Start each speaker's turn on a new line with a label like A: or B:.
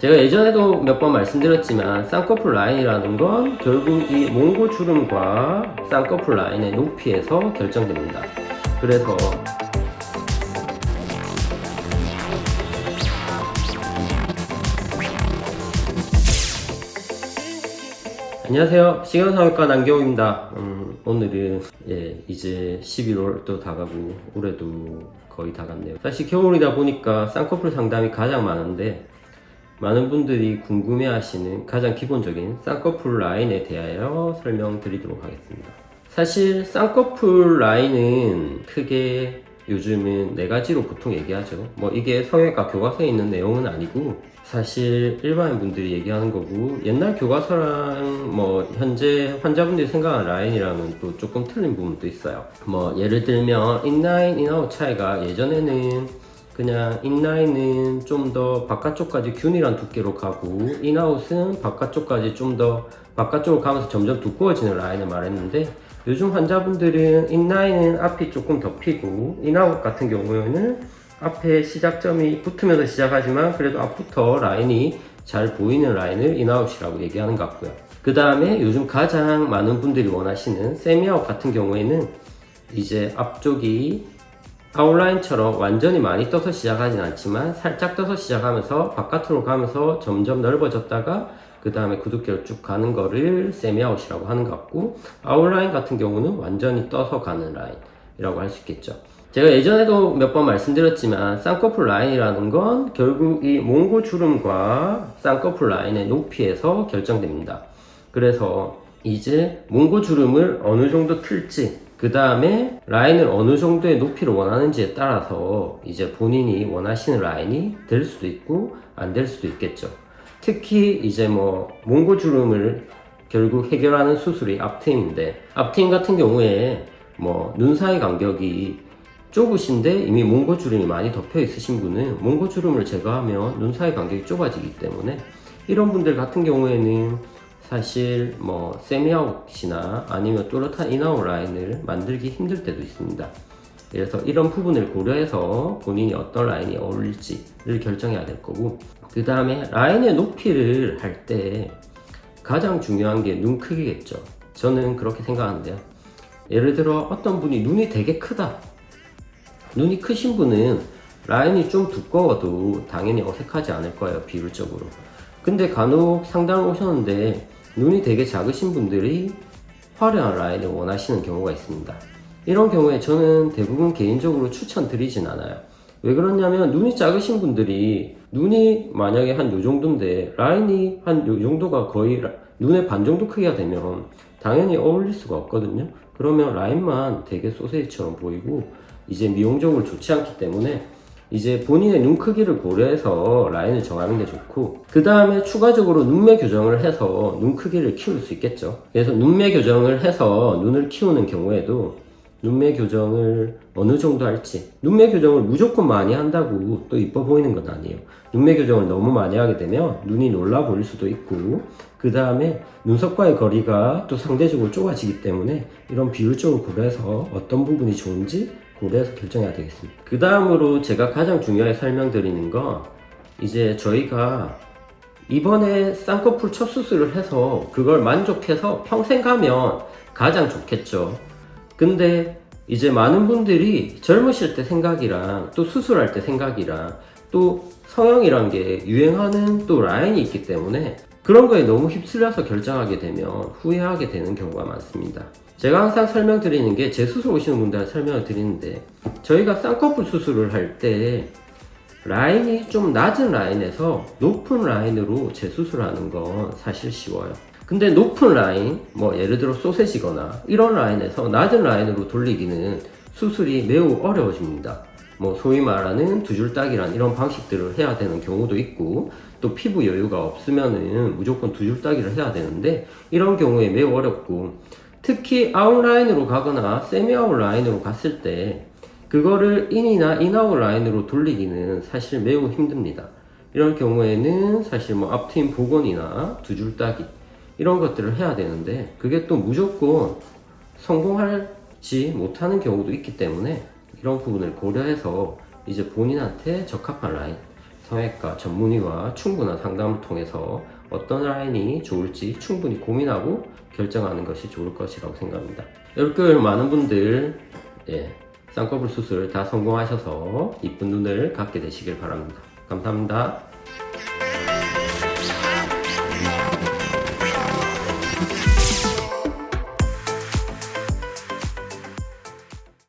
A: 제가 예전에도 몇 번 말씀드렸지만 쌍꺼풀 라인이라는 건 결국 이 몽고 주름과 쌍꺼풀 라인의 높이에서 결정됩니다. 그래서 안녕하세요. 시간성형외과 남경호입니다. 오늘은 이제 11월 또 다가고 올해도 거의 다 갔네요. 사실 겨울이다 보니까 쌍꺼풀 상담이 가장 많은데 많은 분들이 궁금해하시는 가장 기본적인 쌍꺼풀 라인에 대하여 설명드리도록 하겠습니다. 사실 쌍꺼풀 라인은 크게 요즘은 4가지로 보통 얘기하죠. 이게 성형외과 교과서에 있는 내용은 아니고 사실 일반인 분들이 얘기하는 거고, 옛날 교과서랑 현재 환자분들이 생각하는 라인이랑은 또 조금 틀린 부분도 있어요. 예를 들면 인라인, 인아웃 차이가 예전에는 그냥 인라인은 좀 더 바깥쪽까지 균일한 두께로 가고 인아웃은 바깥쪽까지 좀 더 바깥쪽으로 가면서 점점 두꺼워지는 라인을 말했는데, 요즘 환자분들은 인라인은 앞이 조금 덮이고 인아웃 같은 경우에는 앞에 시작점이 붙으면서 시작하지만 그래도 앞부터 라인이 잘 보이는 라인을 인아웃이라고 얘기하는 것 같고요. 그 다음에 요즘 가장 많은 분들이 원하시는 세미아웃 같은 경우에는 이제 앞쪽이 아웃라인처럼 완전히 많이 떠서 시작하진 않지만 살짝 떠서 시작하면서 바깥으로 가면서 점점 넓어졌다가 그 다음에 구두께로 쭉 가는 거를 세미아웃이라고 하는 것 같고, 아웃라인 같은 경우는 완전히 떠서 가는 라인이라고 할 수 있겠죠. 제가 예전에도 몇 번 말씀드렸지만 쌍꺼풀 라인이라는 건 결국 이 몽고 주름과 쌍꺼풀 라인의 높이에서 결정됩니다. 그래서 이제 몽고 주름을 어느 정도 틀지, 그 다음에 라인을 어느 정도의 높이로 원하는지에 따라서 이제 본인이 원하시는 라인이 될 수도 있고 안 될 수도 있겠죠. 특히 이제 몽고 주름을 결국 해결하는 수술이 앞트임인데, 앞트임 같은 경우에 눈 사이 간격이 좁으신데 이미 몽고 주름이 많이 덮여 있으신 분은 몽고 주름을 제거하면 눈 사이 간격이 좁아지기 때문에 이런 분들 같은 경우에는 사실 세미아웃이나 아니면 또렷한 인아웃 라인을 만들기 힘들 때도 있습니다. 그래서 이런 부분을 고려해서 본인이 어떤 라인이 어울릴지를 결정해야 될 거고, 그 다음에 라인의 높이를 할 때 가장 중요한 게 눈 크기겠죠. 저는 그렇게 생각하는데요. 예를 들어 어떤 분이 눈이 되게 크다. 눈이 크신 분은 라인이 좀 두꺼워도 당연히 어색하지 않을 거예요, 비율적으로. 근데 간혹 상담을 오셨는데 눈이 되게 작으신 분들이 화려한 라인을 원하시는 경우가 있습니다. 이런 경우에 저는 대부분 개인적으로 추천드리진 않아요. 왜 그러냐면 눈이 작으신 분들이 눈이 만약에 한 요 정도인데 라인이 한 요 정도가 거의 눈의 반 정도 크기가 되면 당연히 어울릴 수가 없거든요. 그러면 라인만 되게 소세지처럼 보이고 이제 미용적으로 좋지 않기 때문에 이제 본인의 눈 크기를 고려해서 라인을 정하는 게 좋고, 그 다음에 추가적으로 눈매 교정을 해서 눈 크기를 키울 수 있겠죠. 그래서 눈매 교정을 해서 눈을 키우는 경우에도 눈매 교정을 어느 정도 할지, 눈매 교정을 무조건 많이 한다고 또 이뻐 보이는 건 아니에요. 눈매 교정을 너무 많이 하게 되면 눈이 놀라 보일 수도 있고, 그 다음에 눈썹과의 거리가 또 상대적으로 좁아지기 때문에 이런 비율적으로 고려해서 어떤 부분이 좋은지 고려해서 결정해야 되겠습니다. 그 다음으로 제가 가장 중요하게 설명드리는 건, 이제 저희가 이번에 쌍꺼풀 첫 수술을 해서 그걸 만족해서 평생 가면 가장 좋겠죠. 근데 이제 많은 분들이 젊으실 때 생각이랑 또 수술할 때 생각이랑 또 성형이란 게 유행하는 또 라인이 있기 때문에 그런 거에 너무 휩쓸려서 결정하게 되면 후회하게 되는 경우가 많습니다. 제가 항상 설명드리는 게, 제 수술 오시는 분들한테 설명을 드리는데, 저희가 쌍꺼풀 수술을 할 때 라인이 좀 낮은 라인에서 높은 라인으로 재수술하는 건 사실 쉬워요. 근데 높은 라인, 예를 들어 소세지거나 이런 라인에서 낮은 라인으로 돌리기는 수술이 매우 어려워집니다. 소위 말하는 두 줄 따기란 이런 방식들을 해야 되는 경우도 있고, 또 피부 여유가 없으면은 무조건 두 줄 따기를 해야 되는데 이런 경우에 매우 어렵고, 특히 아웃라인으로 가거나 세미아웃 라인으로 갔을 때 그거를 인이나 인아웃 라인으로 돌리기는 사실 매우 힘듭니다. 이런 경우에는 사실 앞트임 복원이나 두 줄 따기 이런 것들을 해야 되는데 그게 또 무조건 성공하지 못하는 경우도 있기 때문에 이런 부분을 고려해서 이제 본인한테 적합한 라인 성형외과 전문의와 충분한 상담을 통해서 어떤 라인이 좋을지 충분히 고민하고 결정하는 것이 좋을 것이라고 생각합니다. 이렇게 많은 분들 쌍꺼풀 수술 다 성공하셔서 이쁜 눈을 갖게 되시길 바랍니다. 감사합니다.